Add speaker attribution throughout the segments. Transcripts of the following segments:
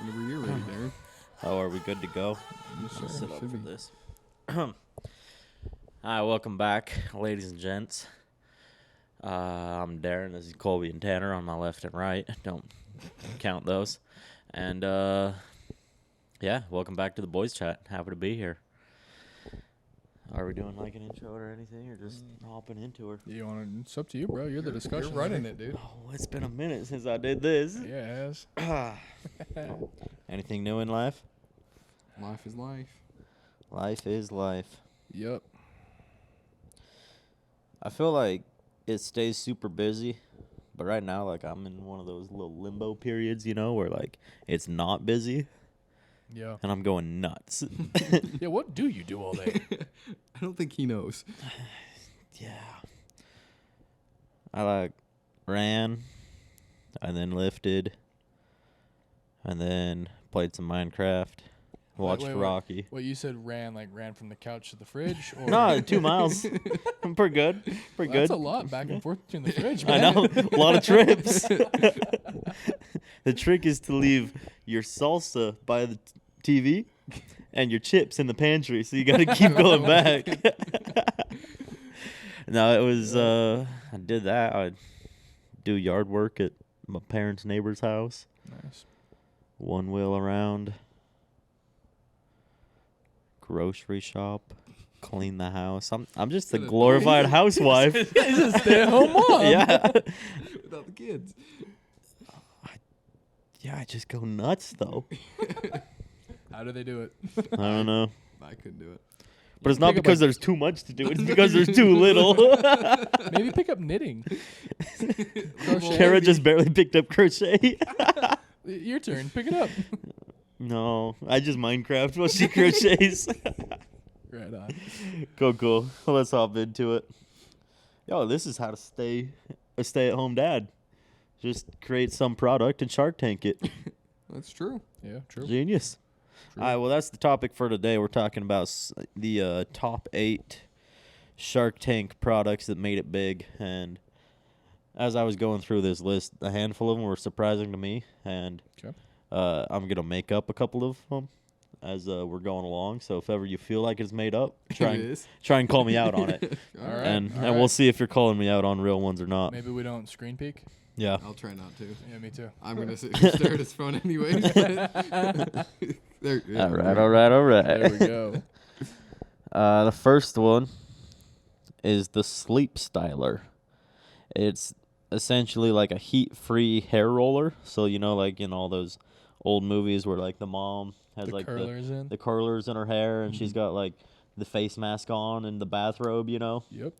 Speaker 1: Whenever you're ready, Darren.
Speaker 2: Oh, are we good to go?
Speaker 1: Yes,
Speaker 2: I'm gonna
Speaker 1: sir.
Speaker 2: sit up
Speaker 1: Should
Speaker 2: for
Speaker 1: be.
Speaker 2: this. Hi, welcome back, ladies and gents. I'm Darren. This is Colby and Tanner on my left and right. Don't count those. And, yeah, welcome back to the boys chat. Happy to be here. Are we doing like an intro or anything, or just hopping into her?
Speaker 1: You want to? It's up to you, bro. You're the discussion.
Speaker 3: You're running it, dude.
Speaker 2: Oh, it's been a minute since I did this.
Speaker 1: Yeah, it has.
Speaker 2: Anything new in life?
Speaker 1: Life is life.
Speaker 2: Life is life.
Speaker 1: Yep.
Speaker 2: I feel like it stays super busy, but right now, like, I'm in one of those little limbo periods, you know, where, like, it's not busy,
Speaker 1: Yeah.
Speaker 2: and I'm going nuts.
Speaker 1: Yeah. What do you do all day?
Speaker 3: I don't think he knows.
Speaker 2: Yeah. I, like, ran, and then lifted, and then played some Minecraft, watched
Speaker 1: wait.
Speaker 2: Rocky.
Speaker 1: What you said? Ran from the couch to the fridge? Or
Speaker 2: No, 2 miles. I'm pretty good. Pretty
Speaker 1: That's
Speaker 2: good.
Speaker 1: a lot back and forth between the fridge,
Speaker 2: I
Speaker 1: man.
Speaker 2: know. A lot of trips. The trick is to leave your salsa by the TV and your chips in the pantry, so you got to keep going back. No, it was, I did that. I'd do yard work at my parents' neighbor's house.
Speaker 1: Nice.
Speaker 2: One wheel around. Grocery shop. Clean the house. I'm just a
Speaker 3: What a
Speaker 2: glorified
Speaker 3: noise.
Speaker 2: housewife.
Speaker 1: He's a stay-at-home mom.
Speaker 2: Yeah.
Speaker 3: Without the kids.
Speaker 2: Yeah, I just go nuts, though.
Speaker 1: How do they do it?
Speaker 2: I don't know.
Speaker 3: I couldn't do it.
Speaker 2: But it's not
Speaker 1: Pick up,
Speaker 2: because
Speaker 1: like-
Speaker 2: there's too much to do. It's because there's too little.
Speaker 1: Maybe pick up knitting. Crochet.
Speaker 2: Kara just barely picked up crochet.
Speaker 1: Your turn. Pick it up.
Speaker 2: No, I just Minecraft while she crochets.
Speaker 1: Right on.
Speaker 2: Cool. Well, let's hop into it. Yo, this is how to stay a stay-at-home dad. Just create some product and Shark Tank it.
Speaker 3: That's true.
Speaker 1: Yeah, true.
Speaker 2: Genius. All right, well, that's the topic for today. We're talking about the top 8 Shark Tank products that made it big. And as I was going through this list, a handful of them were surprising to me. And
Speaker 1: Okay.
Speaker 2: I'm going to make up a couple of them as we're going along. So if ever you feel like it's made up, try and call me out on it.
Speaker 1: All right.
Speaker 2: And
Speaker 1: all
Speaker 2: we'll
Speaker 1: right.
Speaker 2: see if you're calling me out on real ones or not.
Speaker 1: Maybe we don't screen peek.
Speaker 2: Yeah.
Speaker 3: I'll try not to.
Speaker 1: Yeah, me too.
Speaker 3: I'm going to sit here and stare at his phone anyways. There, yeah,
Speaker 2: All right.
Speaker 1: There we go.
Speaker 2: The first one is the Sleep Styler. It's essentially like a heat-free hair roller. So, you know, like in all those old movies where, like, the mom has,
Speaker 1: The
Speaker 2: like,
Speaker 1: curlers in.
Speaker 2: the curlers in her hair, and she's got, like, the face mask on and the bathrobe, you know?
Speaker 1: Yep.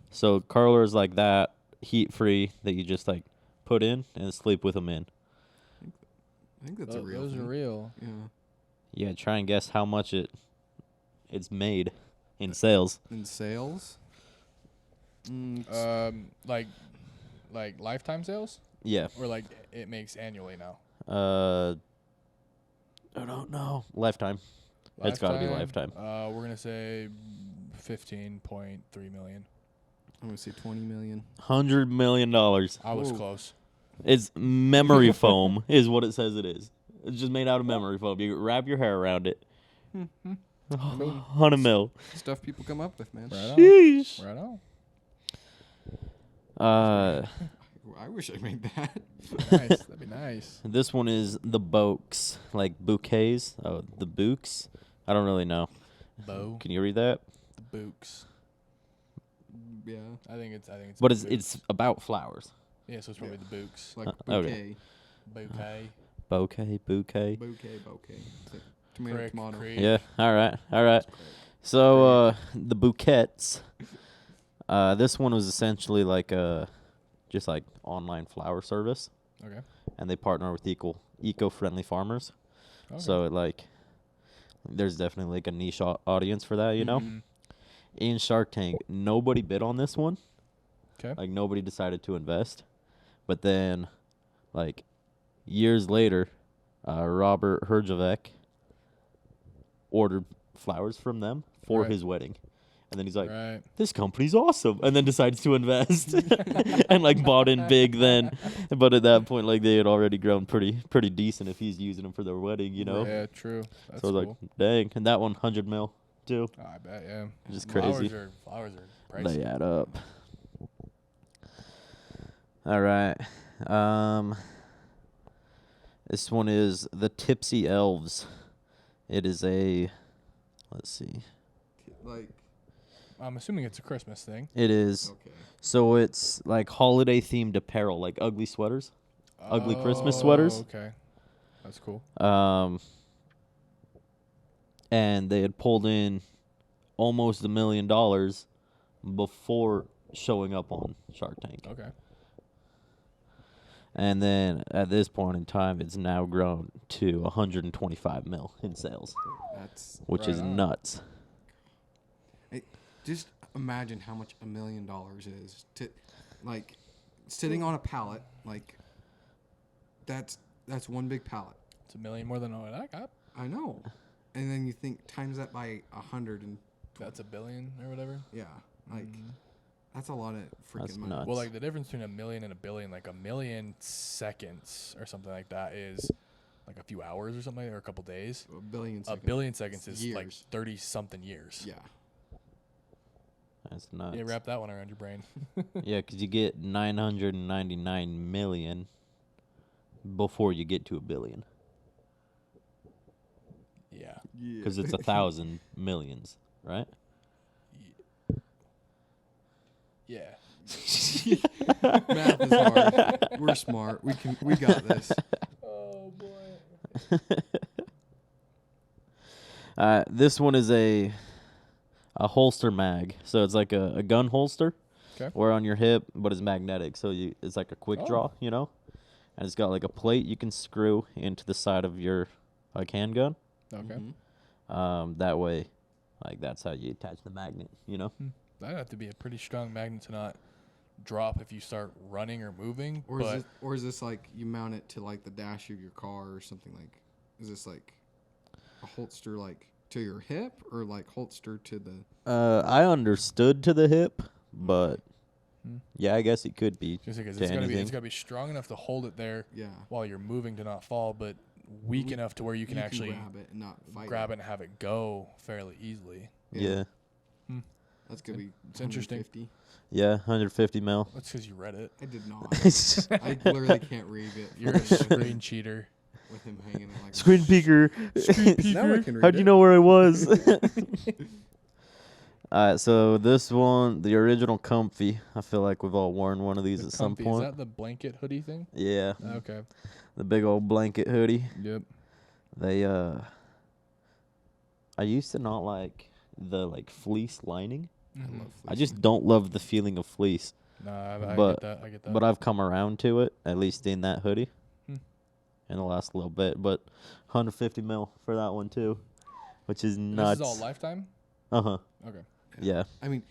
Speaker 2: So curlers like that, heat-free, that you just, like, put in and sleep with them in.
Speaker 3: I think that's a real
Speaker 1: Those
Speaker 3: thing.
Speaker 1: are real.
Speaker 3: Yeah.
Speaker 2: Yeah, try and guess how much it's made in sales.
Speaker 3: In sales?
Speaker 1: Like lifetime sales,
Speaker 2: Yeah.
Speaker 1: or like it makes annually now.
Speaker 2: I don't know. Lifetime. It's got to be lifetime.
Speaker 1: We're gonna say 15.3 million.
Speaker 3: I'm going to say 20 million.
Speaker 2: $100 million.
Speaker 1: I was
Speaker 3: Whoa.
Speaker 1: close.
Speaker 2: It's memory foam is what it says it is. It's just made out of memory foam. You wrap your hair around it.
Speaker 3: mean-
Speaker 2: 100 mil.
Speaker 3: Stuff people come up with, man.
Speaker 1: Right on.
Speaker 2: Sheesh.
Speaker 1: Right on.
Speaker 3: I wish I made that.
Speaker 1: Nice. That'd be nice.
Speaker 2: This one is the Bouqs, like bouquets. Oh, the Bouqs. I don't really know.
Speaker 1: Bow.
Speaker 2: Can you read that?
Speaker 1: The Bouqs.
Speaker 3: Yeah.
Speaker 1: I think it's.
Speaker 2: But
Speaker 1: Bouqs.
Speaker 2: it's about flowers.
Speaker 1: Yeah, so it's probably the Bouqs.
Speaker 3: Like
Speaker 2: okay.
Speaker 3: bouquet.
Speaker 1: Bouquet.
Speaker 2: Bouquet.
Speaker 3: Bouquet. It's like tomato,
Speaker 1: Crick,
Speaker 3: tomato.
Speaker 1: creek.
Speaker 2: Yeah. All right. So the bouquets. This one was essentially like just like online flower service,
Speaker 1: Okay.
Speaker 2: and they partner with eco-friendly farmers.
Speaker 1: Okay.
Speaker 2: So it like there's definitely like a niche audience for that, you know.
Speaker 1: Mhm.
Speaker 2: In Shark Tank, nobody bid on this one.
Speaker 1: 'Kay.
Speaker 2: Like nobody decided to invest, but then like years later, Robert Herjavec ordered flowers from them for
Speaker 1: Right.
Speaker 2: his wedding. And then he's like,
Speaker 1: Right.
Speaker 2: this company's awesome. And then decides to invest and like bought in big then. But at that point, like they had already grown pretty decent if he's using them for their wedding, you know?
Speaker 1: Yeah, true. That's
Speaker 2: So I was
Speaker 1: cool.
Speaker 2: like, dang. And that one, 100 mil too.
Speaker 1: Oh, I bet, yeah.
Speaker 2: Just crazy.
Speaker 1: Flowers are pricey.
Speaker 2: They add up. All right. This one is the Tipsy Elves. It is let's see.
Speaker 3: Like,
Speaker 1: I'm assuming it's a Christmas thing.
Speaker 2: It is.
Speaker 3: okay.
Speaker 2: So it's like holiday themed apparel, like ugly sweaters, ugly Christmas sweaters.
Speaker 1: Okay. That's cool.
Speaker 2: And they had pulled in almost $1 million before showing up on Shark Tank.
Speaker 1: Okay.
Speaker 2: And then at this point in time, it's now grown to 125 mil in sales, which
Speaker 1: Right
Speaker 2: is
Speaker 1: on.
Speaker 2: nuts.
Speaker 3: Just imagine how much $1 million is to, like, sitting on a pallet. Like, that's one big pallet.
Speaker 1: It's $1 million more than what I got.
Speaker 3: I know. And then you think times that by 100 and
Speaker 1: That's $1 billion or whatever.
Speaker 3: yeah, like that's a lot of
Speaker 2: That's
Speaker 3: freaking money.
Speaker 2: nuts.
Speaker 1: Well, like the difference between $1 million and $1 billion, like 1 million seconds or something like that is like a few hours or something, or a couple days.
Speaker 3: A billion
Speaker 1: A
Speaker 3: seconds.
Speaker 1: billion seconds is like
Speaker 3: Years.
Speaker 1: 30 something years.
Speaker 3: Yeah.
Speaker 2: That's nuts.
Speaker 1: Yeah, wrap that one around your brain.
Speaker 2: Yeah, because you get 999 million before you get to $1 billion.
Speaker 1: Yeah.
Speaker 2: Because it's 1,000 millions, right?
Speaker 1: Yeah.
Speaker 3: Math is hard. We're smart. We got this.
Speaker 1: Oh boy.
Speaker 2: This one is a holster mag. So it's like a gun holster.
Speaker 1: Okay.
Speaker 2: Or on your hip, but it's magnetic. So it's like a quick draw, you know? And it's got like a plate you can screw into the side of your like handgun.
Speaker 1: Okay.
Speaker 3: Mhm.
Speaker 2: That way, like that's how you attach the magnet, you know?
Speaker 1: That'd have to be a pretty strong magnet to not drop if you start running or moving.
Speaker 3: Or is this like you mount it to like the dash of your car or something like? Is this like a holster like to your hip or like holster to the?
Speaker 2: I understood to the hip, but yeah, I guess it could be.
Speaker 1: just because
Speaker 2: to
Speaker 1: it's gotta
Speaker 2: anything.
Speaker 1: be strong enough to hold it there
Speaker 3: Yeah.
Speaker 1: while you're moving to not fall, but weak enough to where you can actually
Speaker 3: grab it and not fight.
Speaker 1: grab it and have it go fairly easily.
Speaker 2: Yeah.
Speaker 3: That's gonna be.
Speaker 1: It's interesting.
Speaker 3: 150.
Speaker 2: Yeah, 150 mil.
Speaker 1: That's because you read it.
Speaker 3: I did not. I literally can't read it.
Speaker 1: You're a screen cheater.
Speaker 3: With him hanging it like.
Speaker 2: Screen peeker.
Speaker 3: Now I can read
Speaker 2: How'd you
Speaker 3: it.
Speaker 2: know where I was? So this one, the original comfy. I feel like we've all worn one of these
Speaker 1: The
Speaker 2: at some
Speaker 1: comfy,
Speaker 2: point.
Speaker 1: Is that the blanket hoodie thing?
Speaker 2: Yeah,
Speaker 1: Okay.
Speaker 2: the big old blanket hoodie.
Speaker 1: Yep.
Speaker 2: They I used to not like the like fleece lining.
Speaker 3: I love
Speaker 2: I just don't love the feeling of fleece.
Speaker 1: Nah, I
Speaker 2: But-
Speaker 1: get that. I get that.
Speaker 2: But I've come around to it, at least in that hoodie,
Speaker 1: Hmm.
Speaker 2: in the last little bit. But 150 mil for that one too, which is nuts.
Speaker 1: This is all lifetime?
Speaker 2: Uh-huh.
Speaker 1: Okay.
Speaker 2: Yeah.
Speaker 3: I mean,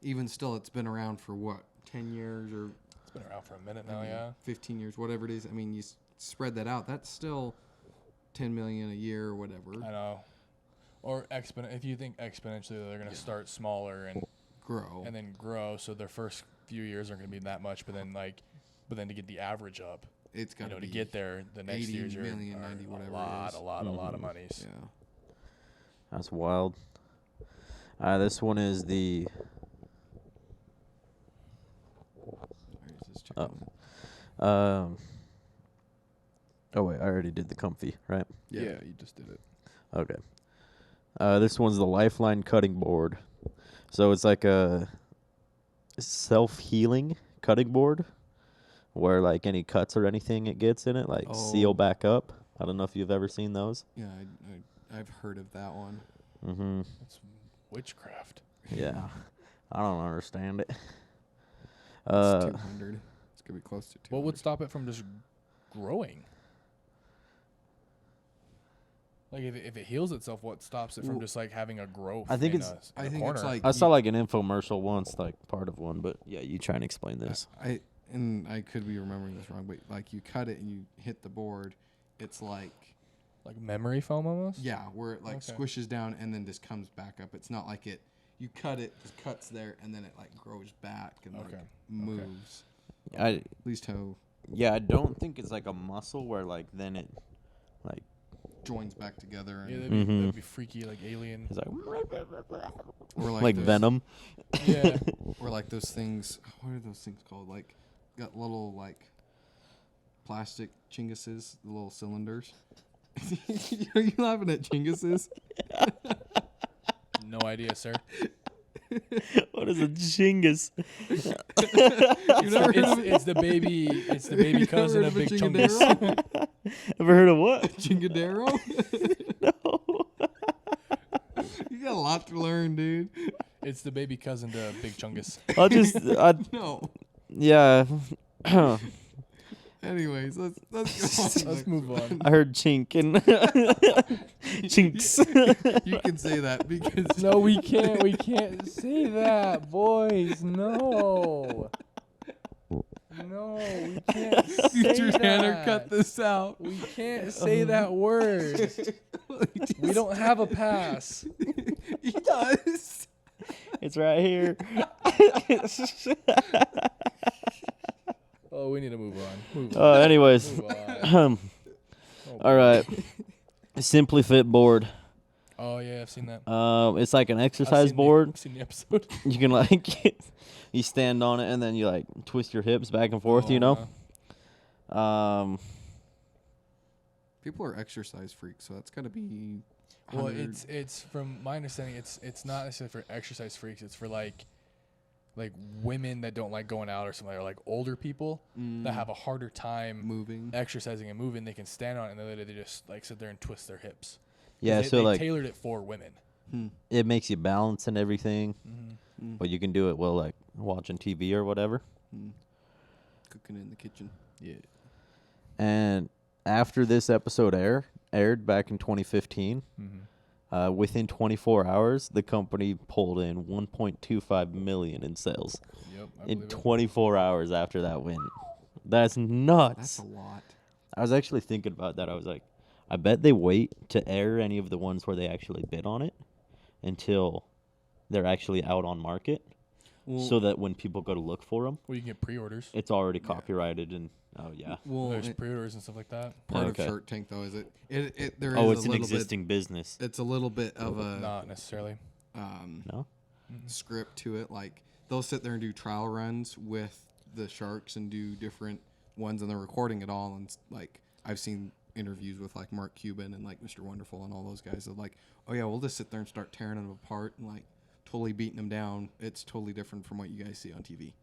Speaker 3: even still, it's been around for what, 10 years or
Speaker 1: It's been around for a minute
Speaker 3: I
Speaker 1: now,
Speaker 3: mean,
Speaker 1: yeah.
Speaker 3: 15 years, whatever it is. I mean, you spread that out. That's still 10 million a year or whatever.
Speaker 1: I know. Or if you think exponentially, they're going to start smaller and
Speaker 3: Grow.
Speaker 1: then grow. So their first few years aren't going to be that much, but then to get the average up,
Speaker 3: It's got
Speaker 1: to
Speaker 3: be
Speaker 1: get there, the next
Speaker 3: 80
Speaker 1: years are
Speaker 3: million, 90, whatever
Speaker 1: a lot,
Speaker 3: it is.
Speaker 1: a lot of monies.
Speaker 3: Yeah.
Speaker 2: That's wild. This one is the
Speaker 3: Where's this chicken?
Speaker 2: oh wait, I already did the comfy, right?
Speaker 1: Yeah, you just did it.
Speaker 2: Okay. This one's the Lifeline cutting board. So it's like a self-healing cutting board where like any cuts or anything it gets in it like seal
Speaker 3: Oh.
Speaker 2: back up. I don't know if you've ever seen those.
Speaker 3: Yeah, I've heard of that one.
Speaker 2: Mm-hmm.
Speaker 1: It's witchcraft.
Speaker 2: Yeah. I don't understand it.
Speaker 3: It's 200. It's going to be close to 200.
Speaker 1: What would stop it from just growing? Like if it heals itself, what stops it from
Speaker 3: Well,
Speaker 1: just like having a growth?
Speaker 2: I think
Speaker 1: in
Speaker 2: it's-
Speaker 1: a
Speaker 3: I think
Speaker 1: corner?
Speaker 3: it's like
Speaker 2: I saw like an infomercial once, like part of one, but yeah, you try and explain this.
Speaker 3: I could be remembering this wrong, but like you cut it and you hit the board, it's like
Speaker 1: like memory foam almost.
Speaker 3: yeah, where it like
Speaker 1: Okay.
Speaker 3: squishes down and then just comes back up. It's not like it you cut it, it cuts there, and then it like grows back and
Speaker 1: Okay.
Speaker 3: like moves.
Speaker 2: I
Speaker 3: At least how
Speaker 2: I don't think it's like a muscle where like then it like
Speaker 3: joins back together. And
Speaker 1: Yeah,
Speaker 2: Mhm.
Speaker 1: that'd be freaky, like alien.
Speaker 2: it's like
Speaker 3: or
Speaker 2: like
Speaker 3: those,
Speaker 2: Venom.
Speaker 1: Yeah.
Speaker 3: or like those things. What are those things called? Like got little like plastic chinguses, the little cylinders. Are you laughing at chinguses?
Speaker 1: No idea, sir.
Speaker 2: What is a chingus?
Speaker 3: You never heard of it?
Speaker 1: It's the baby. It's the
Speaker 3: You
Speaker 1: baby
Speaker 3: never
Speaker 1: cousin
Speaker 3: heard
Speaker 1: of
Speaker 3: a
Speaker 1: Big
Speaker 3: chingadero?
Speaker 1: Chungus.
Speaker 2: Ever heard of what?
Speaker 3: Chingadero?
Speaker 2: No.
Speaker 3: You got a lot to learn, dude.
Speaker 1: It's the baby cousin to Big Chungus.
Speaker 3: No.
Speaker 2: Yeah.
Speaker 3: Anyways, let's go on.
Speaker 1: Let's move on.
Speaker 2: I heard chink and chinks.
Speaker 3: You can say that because
Speaker 1: No, we can't. We can't say that, boys. No. No, we can't say
Speaker 3: future
Speaker 1: that.
Speaker 3: Tanner cut this out.
Speaker 1: We can't say that word. We don't have a pass.
Speaker 3: He does.
Speaker 2: It's right here.
Speaker 1: Oh, we need to move on. Move on.
Speaker 2: Anyways.
Speaker 1: Move on. Oh,
Speaker 2: All right. Simply Fit board.
Speaker 1: Oh yeah, I've seen that.
Speaker 2: It's like an
Speaker 1: I've
Speaker 2: exercise
Speaker 1: seen
Speaker 2: board.
Speaker 1: I've seen the episode.
Speaker 2: You can like you stand on it and then you like twist your hips back and forth, you know?
Speaker 3: People are exercise freaks, so that's got to be.
Speaker 1: Well,
Speaker 3: 100
Speaker 1: it's from my understanding, it's not necessarily for exercise freaks. It's for like women that don't like going out or something, or like older people that have a harder time
Speaker 3: moving.
Speaker 1: exercising and moving. They can stand on it and they just like sit there and twist their hips.
Speaker 2: Yeah,
Speaker 1: They
Speaker 2: so like
Speaker 1: tailored it for women.
Speaker 2: it makes you balance and everything,
Speaker 1: Mm-hmm.
Speaker 2: but you can do it while like watching TV or whatever.
Speaker 3: Cooking in the kitchen.
Speaker 1: Yeah.
Speaker 2: And after this episode aired back in 2015, within 24 hours, the company pulled in 1.25 million in sales.
Speaker 1: Yep. I
Speaker 2: In
Speaker 1: believe it.
Speaker 2: 24 hours after that win. That's nuts.
Speaker 3: That's a lot.
Speaker 2: I was actually thinking about that. I was like, I bet they wait to air any of the ones where they actually bid on it until they're actually out on market, so that when people go to look for them,
Speaker 1: Well, you can get pre-orders.
Speaker 2: it's already copyrighted and
Speaker 3: Well,
Speaker 1: There's pre-orders and stuff like that.
Speaker 3: part
Speaker 2: Okay.
Speaker 3: of Shark Tank though is there is
Speaker 2: oh,
Speaker 3: a
Speaker 2: it's an
Speaker 3: little
Speaker 2: existing business.
Speaker 3: bit. It's a little bit of a
Speaker 1: Not necessarily.
Speaker 2: No,
Speaker 3: script to it. Like they'll sit there and do trial runs with the sharks and do different ones, and they're recording it all. And like I've seen interviews with like Mark Cuban and like Mr. Wonderful and all those guys. They're like, oh yeah, we'll just sit there and start tearing them apart and like totally beating them down. It's totally different from what you guys see on TV.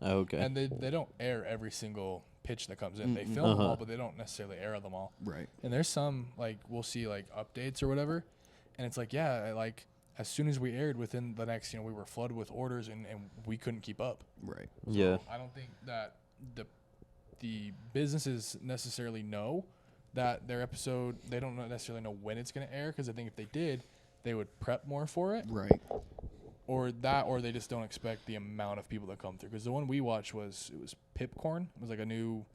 Speaker 2: okay.
Speaker 1: And they don't air every single pitch that comes in. They film them all, but they don't necessarily air them all.
Speaker 3: Right.
Speaker 1: And there's some like we'll see like updates or whatever, and it's like like as soon as we aired within the next we were flooded with orders and we couldn't keep up.
Speaker 3: Right.
Speaker 2: Yeah.
Speaker 1: I don't think that the businesses necessarily know that their episode, they don't necessarily know when it's going to air, because I think if they did, they would prep more for it,
Speaker 3: Right.
Speaker 1: or they just don't expect the amount of people that come through. Because the one we watched was Pipcorn. It was like a new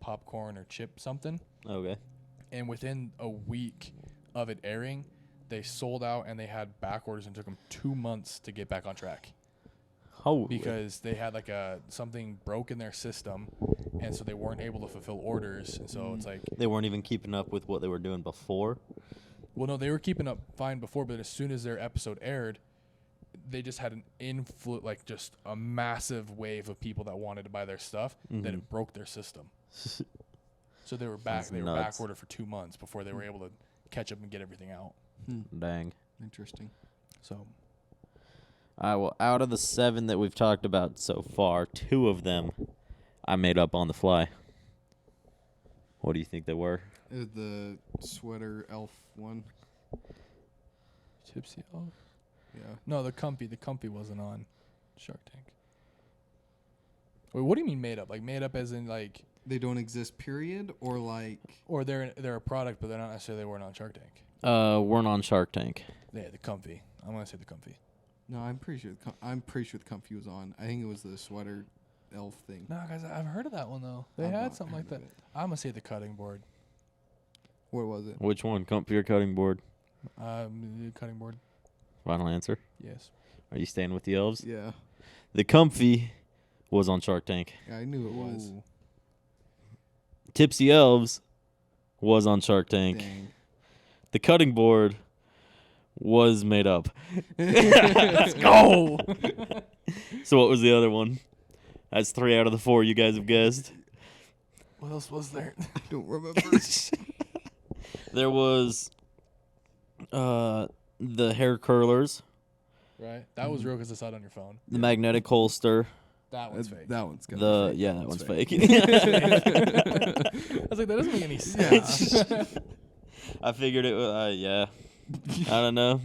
Speaker 1: popcorn or chip something,
Speaker 2: Okay.
Speaker 1: and within a week of it airing, they sold out and they had back orders and took them 2 months to get back on track.
Speaker 2: Oh,
Speaker 1: Because they had like something broke in their system, and so they weren't able to fulfill orders. And so it's like,
Speaker 2: they weren't even keeping up with what they were doing before.
Speaker 1: well, no, they were keeping up fine before, but as soon as their episode aired, they just had an like just a massive wave of people that wanted to buy their stuff that it broke their system. So they were back.
Speaker 2: That's
Speaker 1: They were
Speaker 2: nuts.
Speaker 1: back ordered for 2 months before they were able to catch up and get everything out.
Speaker 2: Dang.
Speaker 3: Interesting.
Speaker 1: So
Speaker 2: Well, out of the 7 that we've talked about so far, 2 of them I made up on the fly. What do you think they were?
Speaker 3: The sweater elf one.
Speaker 1: Tipsy Elves?
Speaker 3: Yeah.
Speaker 1: No, the Comfy wasn't on Shark Tank. Wait, what do you mean made up? Like made up as in like,
Speaker 3: They don't exist, period, or like.
Speaker 1: or they're a product, but they're not necessarily weren't on Shark Tank.
Speaker 2: Weren't on Shark Tank.
Speaker 1: Yeah, the Comfy. I'm gonna say the Comfy.
Speaker 3: No, I'm pretty sure. The Comfy was on. I think it was the sweater elf thing.
Speaker 1: No, guys, I've heard of that one though. They
Speaker 3: I've
Speaker 1: had
Speaker 3: not
Speaker 1: something like
Speaker 3: heard
Speaker 1: that.
Speaker 3: of it.
Speaker 1: I'm gonna say the cutting board.
Speaker 3: What was it?
Speaker 2: Which one? Comfy or cutting board?
Speaker 1: The cutting board.
Speaker 2: Final answer.
Speaker 1: Yes.
Speaker 2: Are you staying with the elves?
Speaker 3: Yeah.
Speaker 2: The comfy was on Shark Tank.
Speaker 3: Yeah, I knew it was.
Speaker 1: Ooh.
Speaker 2: Tipsy Elves was on Shark Tank.
Speaker 3: Dang.
Speaker 2: The cutting board was made up.
Speaker 1: Let's go.
Speaker 2: So what was the other one? That's 3 out of the 4 you guys have guessed.
Speaker 1: What else was there?
Speaker 3: I don't remember.
Speaker 2: There was the hair curlers,
Speaker 1: Right. That was real because I saw it on your phone.
Speaker 2: the magnetic holster.
Speaker 1: That one's fake.
Speaker 3: That one's good.
Speaker 2: That one's fake.
Speaker 1: I was like, that doesn't make any sense.
Speaker 2: I figured it was, yeah. I don't know.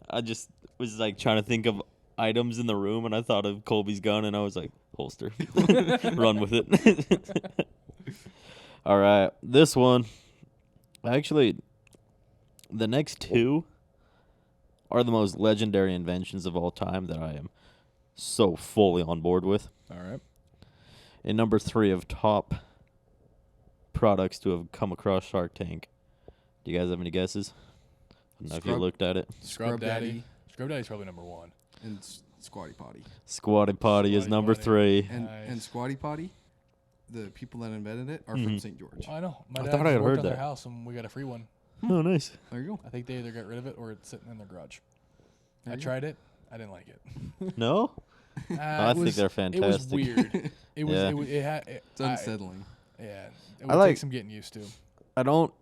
Speaker 2: I just was like trying to think of items in the room, and I thought of Colby's gun, and I was like, holster. Run with it. All right. This one, actually, the next 2 are the most legendary inventions of all time that I am so fully on board with.
Speaker 1: All right.
Speaker 2: In number 3 of top products to have come across Shark Tank. Do you guys have any guesses? I don't know if you looked at it.
Speaker 1: Scrub Daddy. Scrub Daddy's probably number 1.
Speaker 3: And Squatty Potty.
Speaker 2: Squatty Potty is
Speaker 1: Squatty
Speaker 2: number
Speaker 1: Potty.
Speaker 2: 3.
Speaker 3: And Squatty Potty, the people that invented it are from St. George.
Speaker 1: Oh, I know. My
Speaker 2: I
Speaker 1: dad
Speaker 2: thought I had
Speaker 1: worked
Speaker 2: heard
Speaker 1: on their
Speaker 2: that.
Speaker 1: house, and we got a free one.
Speaker 2: Oh, nice.
Speaker 3: There you go.
Speaker 1: I think they either got rid of it or it's sitting in their garage.
Speaker 3: There
Speaker 1: I
Speaker 3: you go.
Speaker 1: tried it. I didn't like it.
Speaker 2: No? I think they're fantastic.
Speaker 1: It was weird. It was.
Speaker 2: Yeah.
Speaker 1: It had.
Speaker 3: It's unsettling.
Speaker 1: Yeah. It
Speaker 2: I
Speaker 1: would
Speaker 2: like-
Speaker 1: take some getting used to.
Speaker 2: I don't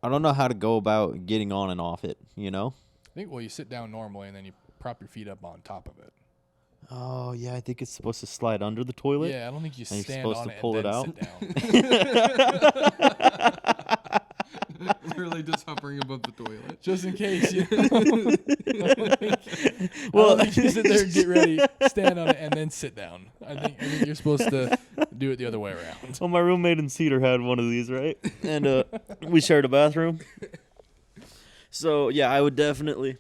Speaker 2: know how to go about getting on and off it, you know?
Speaker 1: I think. Well, you sit down normally, and then you prop your feet up on top of it.
Speaker 2: Oh, yeah, I think it's supposed to slide under the toilet.
Speaker 1: Yeah, I don't think you
Speaker 2: And you're
Speaker 1: stand
Speaker 2: supposed
Speaker 1: on
Speaker 2: to
Speaker 1: it
Speaker 2: pull
Speaker 1: and
Speaker 2: it
Speaker 1: then
Speaker 2: out?
Speaker 1: sit down.
Speaker 3: Literally just hovering above the toilet.
Speaker 1: Just in case, you know.
Speaker 2: Well-
Speaker 1: I don't think you sit there and get ready, stand on it, and then sit down. I think you're supposed to do it the other way around.
Speaker 2: Well, my roommate in Cedar had one of these, right? And we shared a bathroom. So, yeah, I would definitely...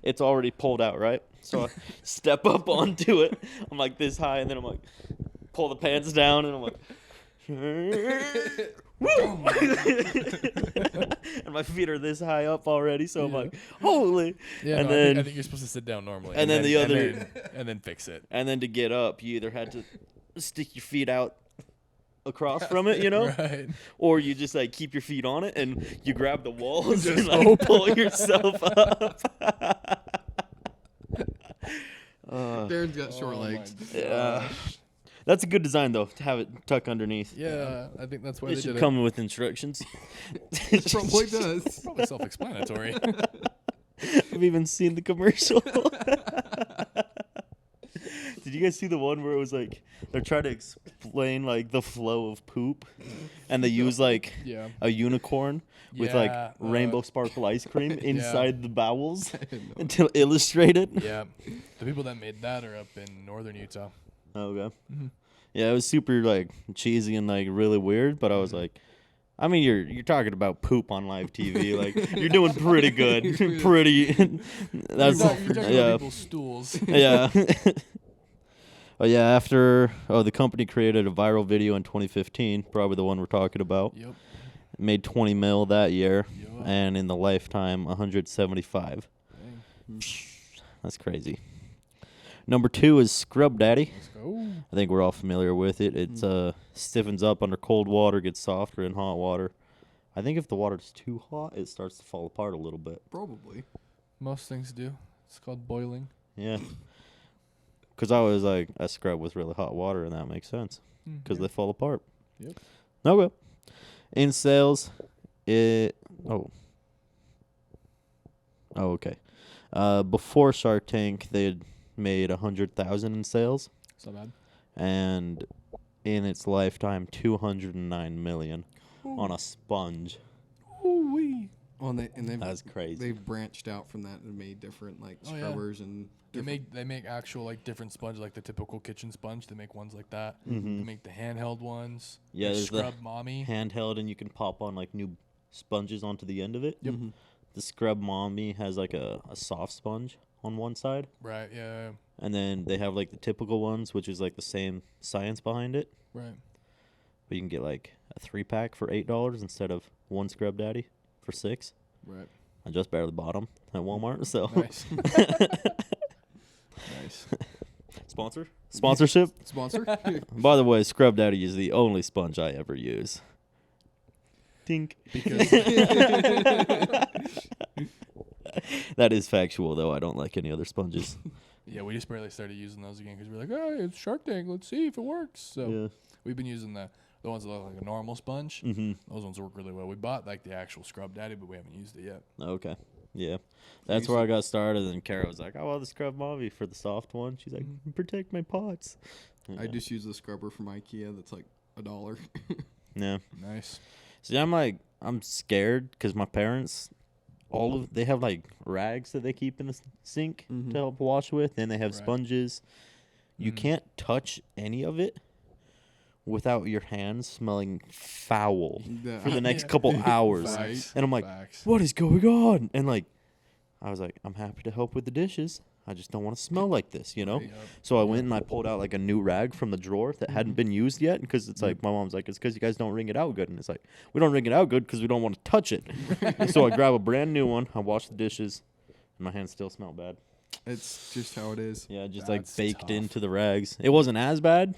Speaker 2: It's already pulled out, right? So I step up onto it. I'm like this high, and then I'm like, pull the pants down, and I'm like... Woo! And my feet are this high up already, so I'm like, holy.
Speaker 1: Yeah,
Speaker 2: And
Speaker 1: no,
Speaker 2: then-
Speaker 1: I think you're supposed to sit down normally.
Speaker 2: and then the other-
Speaker 1: and then fix it.
Speaker 2: And then to get up, you either had to stick your feet out across from it, you know?
Speaker 1: Right.
Speaker 2: Or you just like keep your feet on it and you grab the walls and
Speaker 1: Just
Speaker 2: like pull yourself up.
Speaker 3: Darren's got short
Speaker 1: Oh my
Speaker 3: legs.
Speaker 2: Yeah. That's a good design though, to have it tuck underneath.
Speaker 1: Yeah, I think that's why
Speaker 2: It
Speaker 1: they
Speaker 2: should
Speaker 1: did
Speaker 2: come with instructions.
Speaker 3: It probably does.
Speaker 1: Probably self-explanatory.
Speaker 2: I've even seen the commercial. Did you guys see the one where it was like they're trying to explain like the flow of poop, and they use like
Speaker 1: Yeah.
Speaker 2: a unicorn with like
Speaker 1: Yeah,
Speaker 2: rainbow sparkle ice cream inside the bowels
Speaker 3: know.
Speaker 2: to illustrate it?
Speaker 1: Yeah. The people that made that are up in northern Utah.
Speaker 2: Okay.
Speaker 1: Mm-hmm.
Speaker 2: Yeah, it was super like cheesy and like really weird, but I was like, I mean, you're talking about poop on live TV, like you're doing pretty good, pretty. That's
Speaker 1: You're talking
Speaker 2: yeah,
Speaker 1: about people's stools.
Speaker 2: yeah. Oh yeah. After the company created a viral video in 2015, probably the one we're talking about.
Speaker 1: Yep.
Speaker 2: It made 20 mil that year,
Speaker 1: Yep.
Speaker 2: and in the lifetime 175.
Speaker 1: Dang.
Speaker 2: That's crazy. Number 2 is Scrub Daddy.
Speaker 1: Let's go.
Speaker 2: I think we're all familiar with it. It stiffens up under cold water, gets softer in hot water. I think if the water's too hot, it starts to fall apart a little bit.
Speaker 3: Probably.
Speaker 1: Most things do. It's called boiling.
Speaker 2: Yeah. Because I was like, I scrub with really hot water, and that makes sense. Because they fall apart.
Speaker 1: Yep.
Speaker 2: Okay. In sales, okay. Before Shark Tank, they had made 100,000 in sales,
Speaker 1: It's not bad.
Speaker 2: and in its lifetime, 209 million on a sponge.
Speaker 1: Ooh-wee.
Speaker 3: Well, they've
Speaker 2: That's crazy.
Speaker 3: They've branched out from that and made different like
Speaker 1: Oh, yeah.
Speaker 3: scrubbers and
Speaker 1: They make actual like different sponge, like the typical kitchen sponge. They make ones like that.
Speaker 2: Mhm.
Speaker 1: They make the handheld ones.
Speaker 2: Yeah,
Speaker 1: Like
Speaker 2: there's the
Speaker 1: Scrub Mommy.
Speaker 2: handheld, and you can pop on like new sponges onto the end of it.
Speaker 1: Yep.
Speaker 2: The Scrub Mommy has like a soft sponge on one side,
Speaker 1: Right. Yeah.
Speaker 2: and then they have like the typical ones, which is like the same science behind it.
Speaker 1: Right.
Speaker 2: But you can get like a 3-pack for $8 instead of one Scrub Daddy for $6.
Speaker 1: Right.
Speaker 2: I just barely bought them at Walmart. So
Speaker 1: Nice. Nice.
Speaker 2: Sponsorship.
Speaker 3: Sponsor?
Speaker 2: By the way, Scrub Daddy is the only sponge I ever use. Tink.
Speaker 1: Because
Speaker 2: That is factual, though. I don't like any other sponges.
Speaker 1: yeah, we just barely started using those again because we're like, oh, it's Shark Tank. Let's see if it works. So
Speaker 2: Yeah.
Speaker 1: we've been using the ones that look like a normal sponge.
Speaker 2: Mm-hmm.
Speaker 1: Those ones work really well. We bought like the actual Scrub Daddy, but we haven't used it yet.
Speaker 2: Okay. Yeah. That's where I got started. And Kara was like, I want the Scrub Mommy for the soft one. She's like, protect my pots.
Speaker 3: I just use the scrubber from IKEA that's like $1.
Speaker 2: Yeah.
Speaker 1: Nice.
Speaker 2: See, I'm scared because my parents, they have like rags that they keep in the sink to help wash with, and they have
Speaker 1: Right.
Speaker 2: sponges. You can't touch any of it without your hands smelling foul for the next couple hours.
Speaker 1: Facts.
Speaker 2: And I'm like,
Speaker 1: Facts.
Speaker 2: what is going on? And like, I was like, I'm happy to help with the dishes. I just don't want to smell like this, you know?
Speaker 1: Yep.
Speaker 2: So I went and I pulled out like a new rag from the drawer that hadn't been used yet, because it's like, my mom's like, it's because you guys don't wring it out good. And it's like, we don't wring it out good because we don't want to touch it. So I grab a brand new one. I wash the dishes, and my hands still smell bad.
Speaker 3: It's just how it is.
Speaker 2: Yeah, just
Speaker 1: That's
Speaker 2: like baked
Speaker 1: tough.
Speaker 2: into the rags. It wasn't as bad,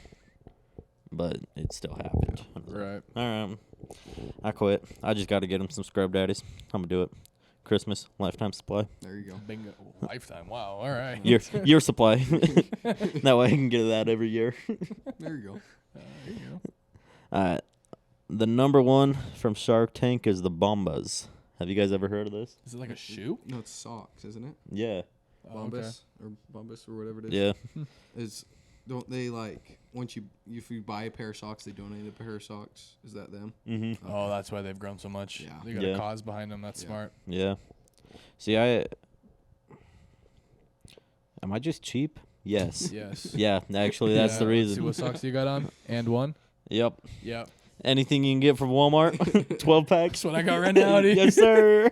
Speaker 2: but it still happened.
Speaker 1: Right.
Speaker 2: All right. I quit. I just got to get him some Scrub Daddies. I'm going to do it. Christmas, lifetime supply.
Speaker 3: There you go.
Speaker 1: Bingo. Lifetime. Wow. All right.
Speaker 2: Year supply. That way I can get that every year.
Speaker 3: There you go.
Speaker 1: There you go.
Speaker 2: All right. The number one from Shark Tank is the Bombas. Have you guys ever heard of this?
Speaker 1: Is it like a shoe?
Speaker 3: No, it's socks, isn't it?
Speaker 2: Yeah.
Speaker 1: Oh, okay.
Speaker 3: Bombas or whatever it is.
Speaker 2: Yeah.
Speaker 3: Don't they like if you buy a pair of socks, they donate a pair of socks? Is that them?
Speaker 2: Mm-hmm.
Speaker 1: Oh, that's why they've grown so much.
Speaker 3: Yeah.
Speaker 1: They got
Speaker 2: Yeah.
Speaker 1: a cause behind them. That's
Speaker 3: Yeah.
Speaker 1: smart.
Speaker 2: Yeah. See, am I just cheap? Yes.
Speaker 1: Yes.
Speaker 2: Yeah, actually, that's the
Speaker 1: Yeah, let's
Speaker 2: reason.
Speaker 1: See what socks you got on? And one?
Speaker 2: Yep.
Speaker 1: Yep.
Speaker 2: Anything you can get from Walmart, 12 packs.
Speaker 1: That's what I got right now, dude.
Speaker 2: Yes, sir.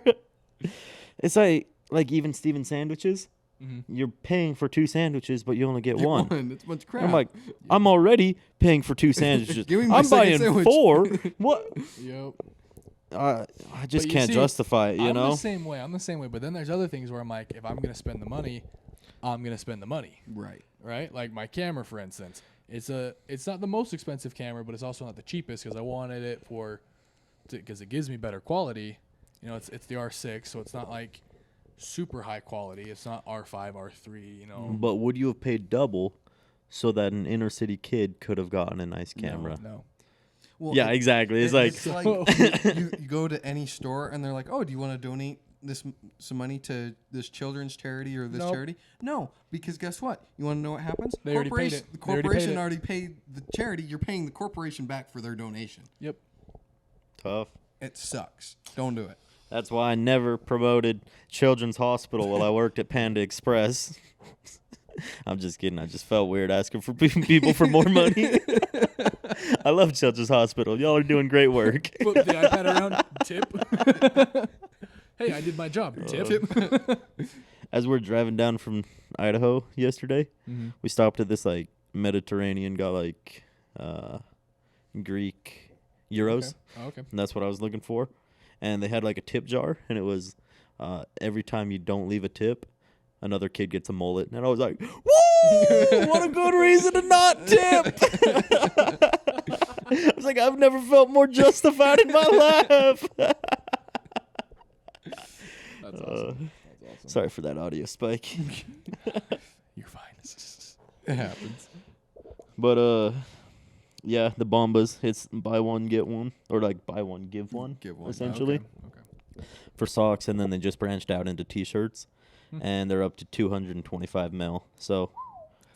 Speaker 2: It's like even Steven sandwiches.
Speaker 1: Mm-hmm.
Speaker 2: You're paying for 2 sandwiches, but you only get one.
Speaker 3: It's a bunch of crap.
Speaker 2: I'm like, I'm already paying for 2 sandwiches.
Speaker 3: Give me my
Speaker 2: I'm
Speaker 3: second
Speaker 2: buying
Speaker 3: sandwich.
Speaker 2: 4. What?
Speaker 1: Yep.
Speaker 2: I just
Speaker 1: you
Speaker 2: can't
Speaker 1: see,
Speaker 2: justify it, you
Speaker 1: I'm
Speaker 2: know?
Speaker 1: the same way. I'm the same way. But then there's other things where I'm like, if I'm going to spend the money, I'm going to spend the money.
Speaker 3: right.
Speaker 1: Right? Like my camera, for instance. It's not the most expensive camera, but it's also not the cheapest because I wanted it because it gives me better quality. You know, it's the R6, so it's not like super high quality. It's not R5, R3, you know.
Speaker 2: But would you have paid double so that an inner city kid could have gotten a nice camera?
Speaker 1: No.
Speaker 3: Well,
Speaker 2: Yeah, exactly. It's like,
Speaker 3: you go to any store and they're like, "Oh, do you want to donate some money to this children's charity or this
Speaker 1: Nope.
Speaker 3: charity?" No, because guess what? You want to know what happens?
Speaker 1: They already paid it.
Speaker 3: The
Speaker 1: They already paid
Speaker 3: corporation
Speaker 1: it.
Speaker 3: already paid the charity. You're paying the corporation back for their donation.
Speaker 1: Yep.
Speaker 2: tough.
Speaker 3: It sucks. Don't do it.
Speaker 2: That's why I never promoted Children's Hospital while I worked at Panda Express. I'm just kidding. I just felt weird asking for people for more money. I love Children's Hospital. Y'all are doing great work.
Speaker 1: Flip the iPad around. Tip. Hey, I did my job. Tip.
Speaker 2: As we're driving down from Idaho yesterday,
Speaker 1: Mm-hmm.
Speaker 2: we stopped at this like Mediterranean, got like Greek euros.
Speaker 1: Okay. Oh, okay.
Speaker 2: And that's what I was looking for. And they had like a tip jar, and it was every time you don't leave a tip, another kid gets a mullet. And I was like, woo! What a good reason to not tip! I was like, I've never felt more justified in my life.
Speaker 1: That's awesome. That's awesome.
Speaker 2: Sorry for that audio spike.
Speaker 1: You're fine.
Speaker 3: It happens.
Speaker 2: But yeah, the Bombas, it's buy one get one, or like buy one give one,
Speaker 3: Give one.
Speaker 2: essentially.
Speaker 1: Okay.
Speaker 2: For socks, and then they just branched out into T-shirts,
Speaker 1: Hmm.
Speaker 2: and they're up to 225 mil. So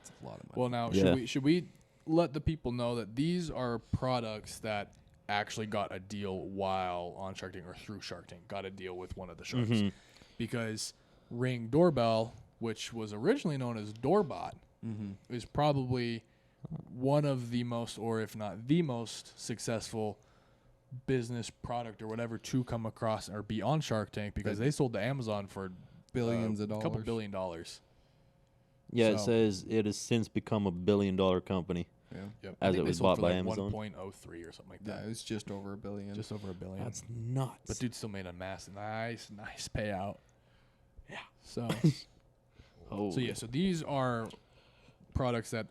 Speaker 3: That's a lot of money.
Speaker 1: Well, now
Speaker 2: Yeah.
Speaker 1: should we let the people know that these are products that actually got a deal while on Shark Tank or through Shark Tank, got a deal with one of the sharks,
Speaker 2: Mhm.
Speaker 1: because Ring Doorbell, which was originally known as Doorbot, is probably one of the most, or if not the most successful business product or whatever to come across or be on Shark Tank, because they sold to Amazon for
Speaker 3: Billions of
Speaker 1: a couple
Speaker 3: dollars.
Speaker 1: $1 billion.
Speaker 2: yeah, it
Speaker 1: So-
Speaker 2: says it has since become $1 billion company.
Speaker 3: Yeah.
Speaker 1: Yep.
Speaker 2: As
Speaker 1: I think
Speaker 2: it
Speaker 1: they
Speaker 2: was
Speaker 1: sold
Speaker 2: bought
Speaker 1: for
Speaker 2: by
Speaker 1: like
Speaker 2: Amazon.
Speaker 1: 1.03 or something like
Speaker 3: Yeah,
Speaker 1: that.
Speaker 3: it was just over $1 billion.
Speaker 1: Just over $1 billion.
Speaker 2: That's nuts.
Speaker 1: But dude still made a nice payout.
Speaker 2: Yeah.
Speaker 1: So
Speaker 2: oh,
Speaker 1: so yeah, so these are products that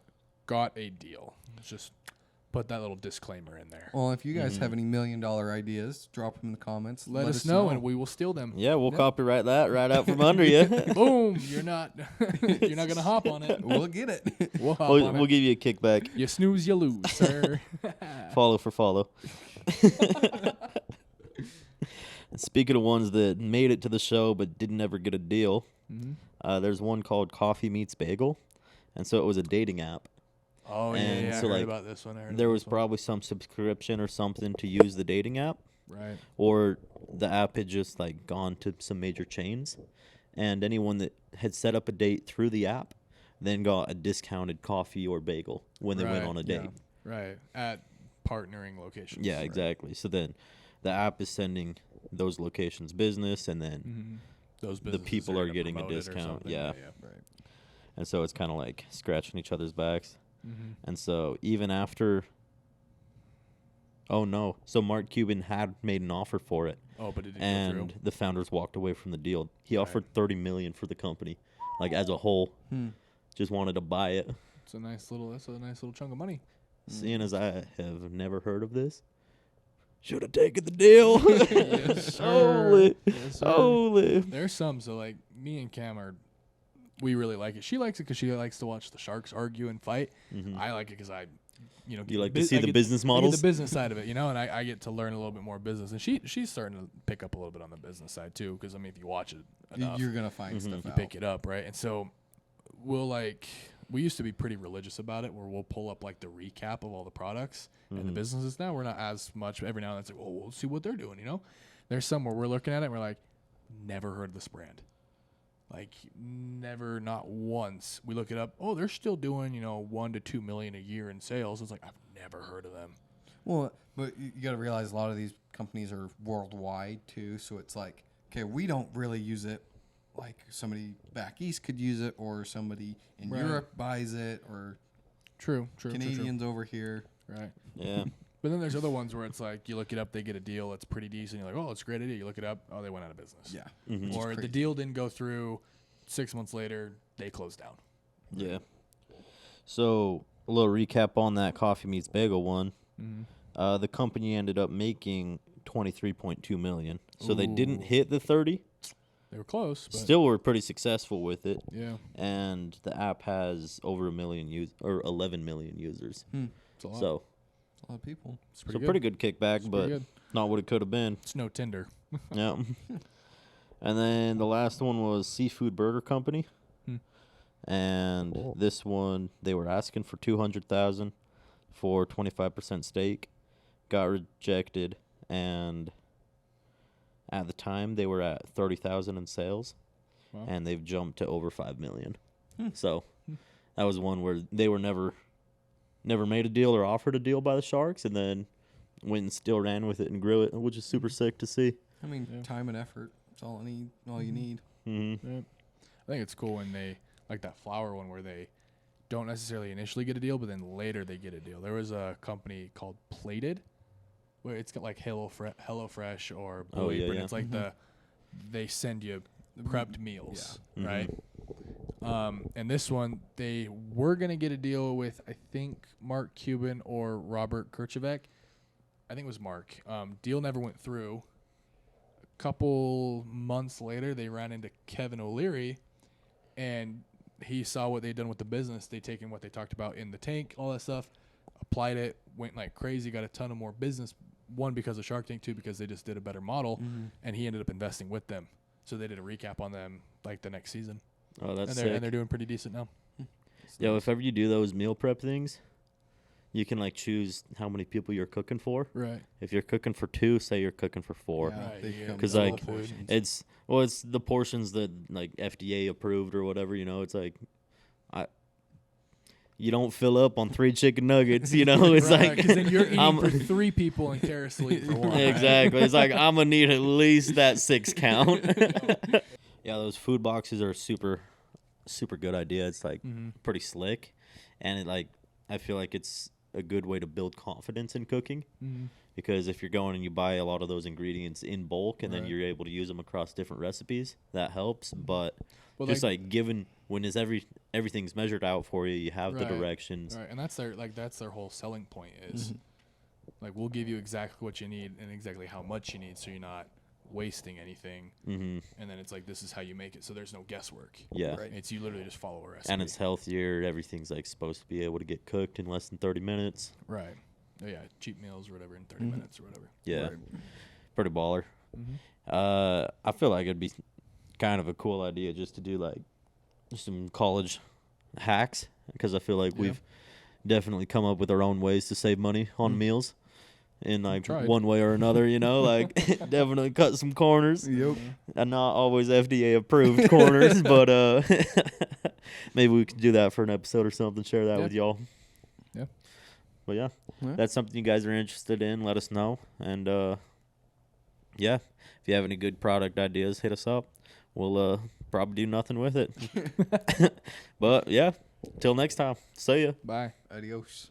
Speaker 1: got a deal. Just put that little disclaimer in there.
Speaker 3: Well, if you guys have any $1 million ideas, drop them in the comments.
Speaker 1: Let us know and we will steal them.
Speaker 2: Yeah, we'll
Speaker 3: Yep.
Speaker 2: copyright that right out from under you.
Speaker 1: Boom! You're not gonna hop on it.
Speaker 3: We'll get it.
Speaker 1: We'll hop
Speaker 2: We'll
Speaker 1: on it.
Speaker 2: give you a kickback.
Speaker 1: You snooze, you lose, sir.
Speaker 2: Follow for follow. Speaking of ones that made it to the show but didn't ever get a deal, there's one called Coffee Meets Bagel, and so it was a dating app.
Speaker 1: Oh
Speaker 2: And
Speaker 1: yeah,
Speaker 2: so,
Speaker 1: I heard
Speaker 2: like,
Speaker 1: about this one. I heard
Speaker 2: There
Speaker 1: about
Speaker 2: was
Speaker 1: this one.
Speaker 2: probably some subscription or something to use the dating app,
Speaker 1: right.
Speaker 2: or the app had just like gone to some major chains, and anyone that had set up a date through the app then got a discounted coffee or bagel when they went
Speaker 1: Right,
Speaker 2: on a date.
Speaker 1: Right. At partnering locations.
Speaker 2: Yeah,
Speaker 1: Right.
Speaker 2: exactly. So then the app is sending those locations business, and then
Speaker 1: Those
Speaker 2: the
Speaker 1: businesses
Speaker 2: people are
Speaker 1: gonna
Speaker 2: getting a
Speaker 1: promote it or
Speaker 2: discount.
Speaker 1: something.
Speaker 2: Yeah.
Speaker 3: Right.
Speaker 2: And so it's kind of like scratching each other's backs.
Speaker 1: Mm-hmm.
Speaker 2: And so even after, so Mark Cuban had made an offer for it,
Speaker 1: Oh, but it didn't go
Speaker 2: and
Speaker 1: through.
Speaker 2: the founders walked away from the deal. He
Speaker 1: Right.
Speaker 2: offered $30 million for the company, like as a whole. Just wanted to buy it.
Speaker 1: That's a nice little chunk of money.
Speaker 2: Seeing as I have never heard of this, should have taken the deal.
Speaker 1: Yes, sir.
Speaker 2: Holy,
Speaker 1: Yes, sir.
Speaker 2: holy.
Speaker 1: There's some, so like me and Cam we really like it. She likes it because she likes to watch the Sharks argue and fight. I like it because you
Speaker 2: like to see the business
Speaker 1: I
Speaker 2: models?
Speaker 1: get the business side of it, and I get to learn a little bit more business. And she's starting to pick up a little bit on the business side too, because I mean, if you watch it enough,
Speaker 3: You're gonna find stuff out.
Speaker 1: pick it up, right? And so we used to be pretty religious about it, where we'll pull up like the recap of all the products and the businesses. Now we're not as much. Every now and then it's like, well, we'll see what they're doing. There's some where we're looking at it and we're like, never heard of this brand. Like never, not once. We look it up. Oh, they're still doing 1 to 2 million a year in sales. It's like I've never heard of them.
Speaker 3: Well, but you got to realize a lot of these companies are worldwide too. So it's like, okay, we don't really use it. Like somebody back east could use it, or somebody in
Speaker 1: Right.
Speaker 3: Europe buys it, or
Speaker 1: True.
Speaker 3: Canadians over here.
Speaker 1: Right.
Speaker 2: Yeah.
Speaker 1: But then there's other ones where it's like you look it up, they get a deal, it's pretty decent. You're like, oh, it's a great idea. You look it up, oh, they went out of business.
Speaker 3: Yeah.
Speaker 2: Mm-hmm.
Speaker 1: Or the deal didn't go through. 6 months later, they closed down.
Speaker 2: Yeah. So a little recap on that Coffee Meets Bagel one. The company ended up making $23.2 million. So they didn't hit the 30.
Speaker 1: They were close, but
Speaker 2: Still were pretty successful with it.
Speaker 1: yeah,
Speaker 2: And the app has over 11 million users.
Speaker 1: it's a lot.
Speaker 2: So
Speaker 3: A lot of people.
Speaker 1: it's
Speaker 2: so pretty good kickback,
Speaker 1: It's
Speaker 2: but
Speaker 1: pretty good.
Speaker 2: not what it could have been.
Speaker 1: It's no Tinder.
Speaker 2: Yeah. And then the last one was Seafood Burger Company. And this one, they were asking for $200,000 for 25% stake. Got rejected, and at the time they were at 30,000 in sales,
Speaker 1: Wow.
Speaker 2: and they've jumped to over 5 million. So that was one where they were never made a deal or offered a deal by the Sharks, and then went and still ran with it and grew it, which is super sick to see.
Speaker 3: I mean, time and effort. That's all you need.
Speaker 2: Mm-hmm.
Speaker 1: Yeah. I think it's cool when they like that flour one where they don't necessarily initially get a deal, but then later they get a deal. There was a company called Plated, where it's got like HelloFresh or Blue
Speaker 2: Oh, yeah,
Speaker 1: Apron.
Speaker 2: yeah.
Speaker 1: It's like they send you prepped meals,
Speaker 2: Yeah.
Speaker 1: right? And this one, they were going to get a deal with, I think, Mark Cuban or Robert Kirchevek. I think it was Mark. Deal never went through. A couple months later, they ran into Kevin O'Leary, and he saw what they'd done with the business. They'd taken what they talked about in the tank, all that stuff, applied it, went like crazy, got a ton of more business. One, because of Shark Tank, two, because they just did a better model, and he ended up investing with them. So they did a recap on them like the next season.
Speaker 2: Oh, that's
Speaker 1: And
Speaker 2: sick.
Speaker 1: they're doing pretty decent now.
Speaker 2: Yo, if ever you do those meal prep things, you can like choose how many people you're cooking for.
Speaker 1: Right.
Speaker 2: If you're cooking for 2, say you're cooking for 4.
Speaker 3: Yeah,
Speaker 1: Right,
Speaker 3: they
Speaker 1: yeah.
Speaker 3: come
Speaker 2: 'Cause,
Speaker 3: double
Speaker 2: like,
Speaker 3: portions.
Speaker 2: It's the portions that like FDA approved or whatever, It's like you don't fill up on 3 chicken nuggets, It's like
Speaker 1: because then you're eating
Speaker 2: I'm-
Speaker 1: for 3 people and Kara sleep for 1. right?
Speaker 2: Exactly. It's like I'm gonna need at least that 6 count. Yeah, those food boxes are super good idea. It's like pretty slick, and it like I feel like it's a good way to build confidence in cooking.
Speaker 1: Mhm.
Speaker 2: Because if you're going and you buy a lot of those ingredients in bulk and then
Speaker 1: Right.
Speaker 2: you're able to use them across different recipes, that helps. But
Speaker 1: Well,
Speaker 2: just like given when is everything's measured out for you, you have the
Speaker 1: Right.
Speaker 2: directions.
Speaker 1: Right, and that's their whole selling point is like we'll give you exactly what you need and exactly how much you need, so you're not wasting anything.
Speaker 2: Mm-hmm.
Speaker 1: And then it's like this is how you make it, so there's no guesswork.
Speaker 2: Yeah.
Speaker 3: Right.
Speaker 1: It's you literally just follow a recipe.
Speaker 2: And it's healthier. Everything's like supposed to be able to get cooked in less than 30 minutes.
Speaker 1: right. Oh, yeah, cheap meals or whatever in 30 minutes or whatever.
Speaker 2: Yeah.
Speaker 3: Right.
Speaker 2: Pretty baller. I feel like it'd be kind of a cool idea just to do like some college hacks, because I feel like
Speaker 1: Yeah.
Speaker 2: we've definitely come up with our own ways to save money on meals in like
Speaker 1: tried.
Speaker 2: one way or another, you know, like definitely cut some corners.
Speaker 3: Yep.
Speaker 2: And not always FDA approved corners, but maybe we could do that for an episode or something, share that
Speaker 1: Yeah.
Speaker 2: with y'all.
Speaker 1: Yeah.
Speaker 2: But yeah,
Speaker 3: Yeah.
Speaker 2: that's something you guys are interested in, let us know. And yeah, if you have any good product ideas, hit us up. We'll probably do nothing with it. But yeah, till next time. See ya.
Speaker 1: Bye.
Speaker 3: Adios.